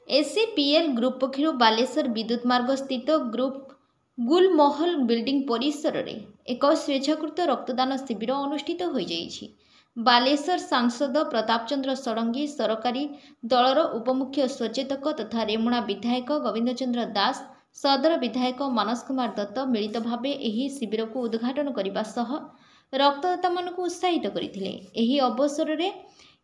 एसीपीएल group पक्षर Baleshwar विद्युत मार्ग स्थित ग्रुप गुलमहल बिल्डिंग परिसर में एक स्वेच्छाकृत रक्तदान शिविर अनुष्ठित हो जाइछि। बालेश्वर सांसद प्रताप चंद्र षडंगी, सरकारी दलर उपमुख्य सचेतक तथा रेमुणा विधायक गोविंद चंद्र दास, सदर विधायक मानस कुमार दत्त मिलित भावे एही शिविर को उद्घाटन करने सह रक्तदाता मान उत्साहित करथिले। एही अवसर में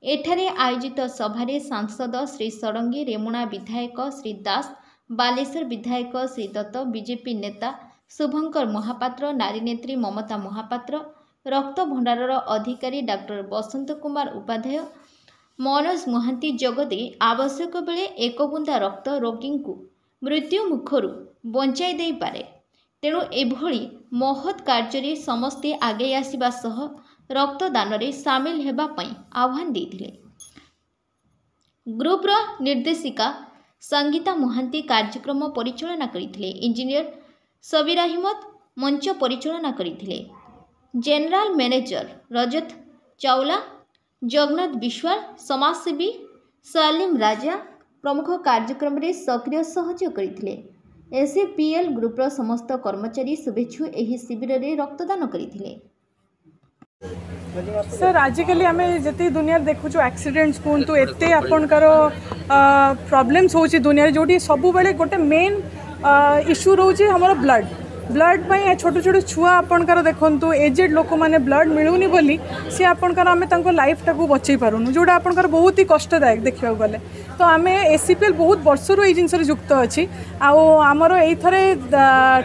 एठारे आयोजित सभारे सांसद श्री षडंगी, रेमुणा विधायक श्री दास, बालेश्वर विधायक श्री दत्त, बीजेपी नेता शुभंकर महापात्र, नारी नेत्री ममता महापात्र, रक्त भंडारर अधिकारी डॉक्टर बसंत कुमार उपाध्याय, मनोज महांती जोगदे आवश्यक बेले एक बुंदा रक्त रोगी को मृत्यु मुखर बंचाई दे पारे। तेणु एभली महत् कार्य समस्ते आगे आसवा सह रक्तदान रे सामिल हेबा पई आह्वान देथिले। ग्रुपर निर्देशिका संगीता महांती कार्यक्रम परिचालना करथिले। इंजीनियर सबीर अहमद मंच परिचालना करथिले। जनरल मैनेजर रजत चावला, जगन्नाथ विश्वाल, समाजसेवी सलीम राजा प्रमुख कार्यक्रम रे सक्रिय सहयोग करथिले। एसीपीएल ग्रुपर समस्त कर्मचारी शुभेच्छु एही शिविर रे रक्तदान करथिले। सर आजिकल आम जी दुनिया देखु एक्सीडेंट्स कहतु एत आपणकर प्रॉब्लम्स होची दुनिया जो सब बेले गोटे मेन इश्यू रोचे हमर ब्लड पाई छोट छोट छुआ आपणकर देखु एजेड लोक मैंने ब्लड मिलूनी बोली सी आपणकर आम लाइफ टाक बचई पारूनु जोटा आपणकर बहुत ही कष्टदायक देखा गले। तो आम एसीपीएल बहुत वर्षर ये जिनस युक्त अच्छी आमर ये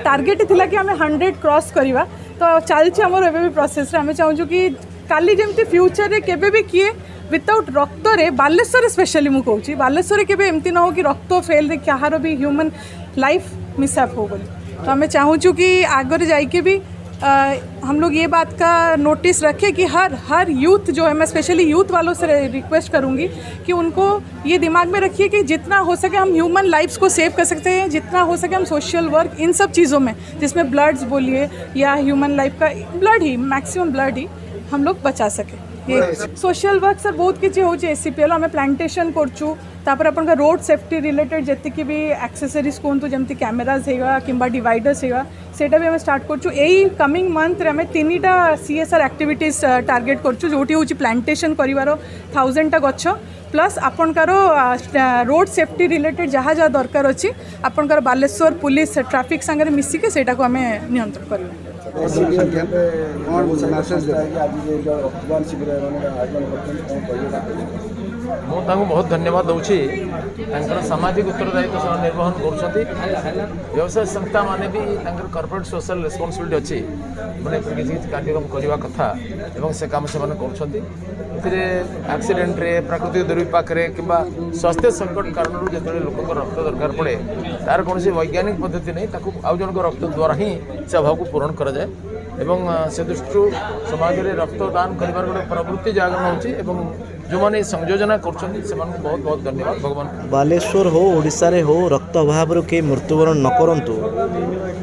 टार्गेट थिला कि आम 100 क्रॉस करवा। तो चलती आमर एवं भी प्रोसेस आम चाहूँ कि काली जमी फ्यूचर रे केबे भी किए विदाउट रक्त रे बालेश्वर स्पेशली मु कहूँ बालेश्वर केबे एमती न हो कि रक्त फेल दे कहार भी ह्यूमन लाइफ मिसअप हो बोली। तो हमें चाहूँ कि आगे जाके भी हम लोग ये बात का नोटिस रखें कि हर यूथ जो है, मैं स्पेशली यूथ वालों से रिक्वेस्ट करूँगी कि उनको ये दिमाग में रखिए कि जितना हो सके हम ह्यूमन लाइफ्स को सेव कर सकते हैं, जितना हो सके हम सोशल वर्क इन सब चीज़ों में जिसमें ब्लड्स बोलिए या ह्यूमन लाइफ का ब्लड ही मैक्सिमम ब्लड ही हम लोग बचा सके। ये सोशल वर्क सर बहुत किसी हो एसीपीएल आम प्लांटेशन करचु तापर अपन रोड सेफ्टी रिलेटेड जी भी एक्सेसरीज कहतु जमी कैमेराज होगा कि डिवाइडर्स होगा सेटा भी आम स्टार्ट करचु। यही कमिंग मंथ आम 3टा सीएसआर एक्टिविटीज टार्गेट करचु जोटी हूँ प्लांटेशन करिवार 1000टा गछ प्लस आपणकर रोड सेफ्टी रिलेटेड जहाँ जहाँ दरकार अच्छी आपणकर बालेश्वर पुलिस ट्रैफिक सांगे मिसिके सेटा को आम नियंत्रण करवा। मुझे बहुत धन्यवाद दूसरी सामाजिक उत्तरदायित्व से निर्वहन कर व्यवसाय संस्था माने भी कॉर्पोरेट सोशल रेस्पॉन्सिबिलिटी अच्छी मैंने किसी कार्यक्रम करने कथा एवं से काम से एक्सीडेंट रे प्राकृतिक दुर्विपाक कि स्वास्थ्य संकट कारण जो लोक रक्त दरकार पड़े तार कौन वैज्ञानिक पद्धति नहीं आउ जन रक्त द्वारा ही से अभाव को पूरण कर एवं से दृष्टि समाज में रक्तदान कर गोटे प्रवृत्ति जागरण हो जो मैंने संयोजना कर बहुत बहुत धन्यवाद। भगवान बालेश्वर हो ओडिशा रे हो रक्त अभाव के मृत्युवरण न करंतु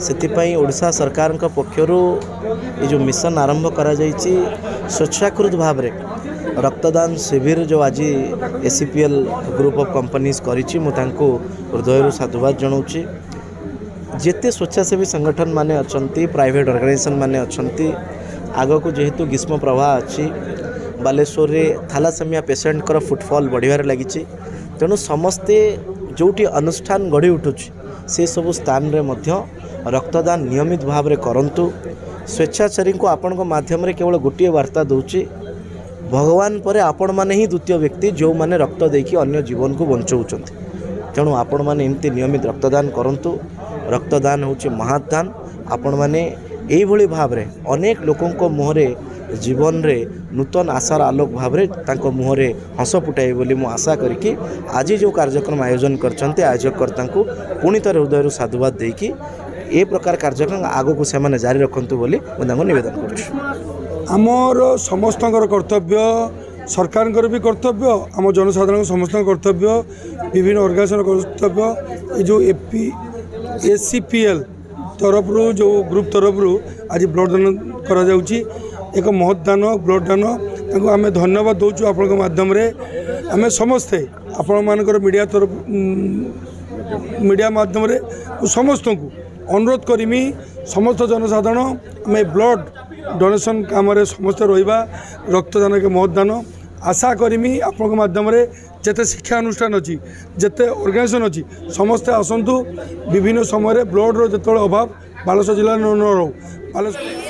से ओडिशा सरकार पक्षर ये जो मिशन आरंभ करा जायछि स्वेच्छाकृत भाव में रक्तदान शिविर जो आज एसीपीएल ग्रुप ऑफ कंपनीज करिछि मु तांको हृदय साधुवाद जनाऊँगी। जेते स्वेच्छासेवी संगठन माने अछंती प्राइवेट ऑर्गेनाइजेशन माने अछंती आग को जेहेतु ग्रीष्म प्रवाह अच्छी बालेश्वर रे थैलासेमिया पेशेंट कर फुटफॉल बढ़िबार लागिछि तेणु समस्ते जोटी अनुष्ठान गढ़ी उठुछि से सब स्थान रे मध्य रक्तदान नियमित भाव में करंतु। स्वेच्छाचारी को आपण माध्यम रे केवल गोटे वार्ता दूची भगवान पर आपण माने ही द्वितीय व्यक्ति जो माने रक्त देकी अन्य जीवन को बंचाउछंती तेणु आपण माने एमती नियमित रक्तदान करंतु। रक्तदान होची महादान आपण माने एई भली भाव रे अनेक लोकों को मुहरे जीवन रे नूतन आशार आलोक भाव रे तांको मुहरे हस फुटाई बोली मु आशा करिकि आज जो कार्यक्रम आयोजन करछन्ते आयोजकर्ता को पुणी तर हृदय साधुवाद देकी ए प्रकार कार्यक्रम आगो को से माने जारी रखंतु बोली मु तांको निवेदन करूछु। आमर समस्तंकर कर्तव्य सरकार भी कर्तव्य आम जनसाधारण समस्त कर्तव्य विभिन्न ऑर्गेनाइजेशन कर्तव्य जो एसीपीएल तरफ जो ग्रुप तरफ आज ब्लड दान करा जाउची एक महत्दान ब्लड दान आम धन्यवाद दौचु आपण माध्यम आम समस्ते आपण मीडिया तरफ मीडिया माध्यम समस्त को अनुरोध करमी समस्त जनसाधारण आम ब्लड डोनेशन काम समस्त रहा रक्तदान के महत्दान आशा करमी आपण माध्यम जिते शिक्षा अनुष्ठान अच्छी जिते ऑर्गेनाइजेशन अच्छी समस्ते आसतु विभिन्न समय ब्लड रो जो अभाव बालेश्वर जिला न रो बालेश्वर